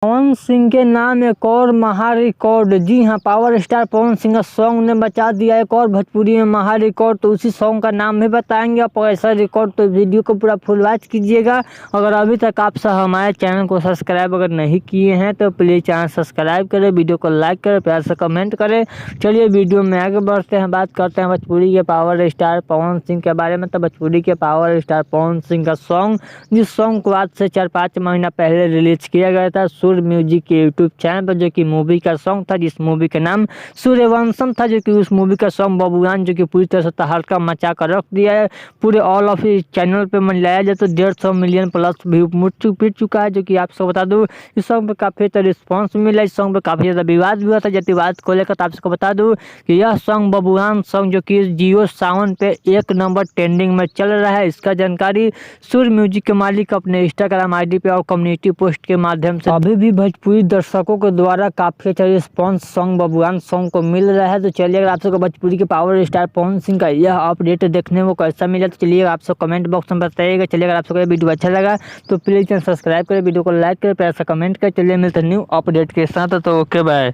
पवन सिंह के नाम एक और महा रिकॉर्ड। जी हां, पावर स्टार पवन सिंह का सॉन्ग ने बचा दिया एक और भोजपुरी में महा रिकॉर्ड। तो उसी सॉन्ग का नाम भी बताएंगे आप ऐसा रिकॉर्ड। तो वीडियो को पूरा फुल वॉच कीजिएगा। अगर अभी तक आप सब हमारे चैनल को सब्सक्राइब अगर नहीं किए हैं तो प्लीज़ चैनल सब्सक्राइब करें, वीडियो को लाइक करें, प्यार से कमेंट करें। चलिए वीडियो में आगे बढ़ते हैं, बात करते हैं भोजपुरी के पावर स्टार पवन सिंह के बारे में। तो भोजपुरी के पावर स्टार पवन सिंह का सॉन्ग, जिस सॉन्ग को आज से 4-5 महीना पहले रिलीज किया गया था सूर्य म्यूजिक के यूट्यूब चैनल पर, जो कि मूवी का सॉन्ग था, जिस मूवी का नाम सूर्यवंशम था। जो कि उस मूवी का सॉन्ग बबुआन जो कि पूरी तरह से तहलका मचा कर रख दिया है। पूरे ऑल ऑफ इस चैनल पे मिलाया जाए तो 150 मिलियन प्लस व्यू फिर चुका है। जो कि आपको बता दूं इस सॉन्ग पे काफी ज़्यादा रिस्पॉन्स मिला। इस सॉन्ग पे काफी ज़्यादा विवाद भी हुआ था। जब विवाद को लेकर आपको बता दूं कि यह सॉन्ग बबुआन सॉन्ग जो कि जियो सावन पे 1 नंबर ट्रेंडिंग में चल रहा है। इसका जानकारी सूर्य म्यूजिक के मालिक अपने इंस्टाग्राम आईडी पे और कम्युनिटी पोस्ट के माध्यम से अभी भी भोजपुरी दर्शकों के द्वारा काफी अच्छा रिस्पॉन्स सॉन्ग बबुआन सॉन्ग को मिल रहा है। तो चलिए, अगर आप सबको भोजपुरी के पावर स्टार पवन सिंह का यह अपडेट देखने को कैसा मिला तो चलिए आप सब कमेंट बॉक्स में बताइएगा। चलिए, अगर आप सबको वीडियो अच्छा लगा तो प्लीज चैनल सब्सक्राइब करें, वीडियो को लाइक करें, प्यार से कमेंट करें। चलिए मिलते हैं न्यू अपडेट के साथ। तो ओके बाय।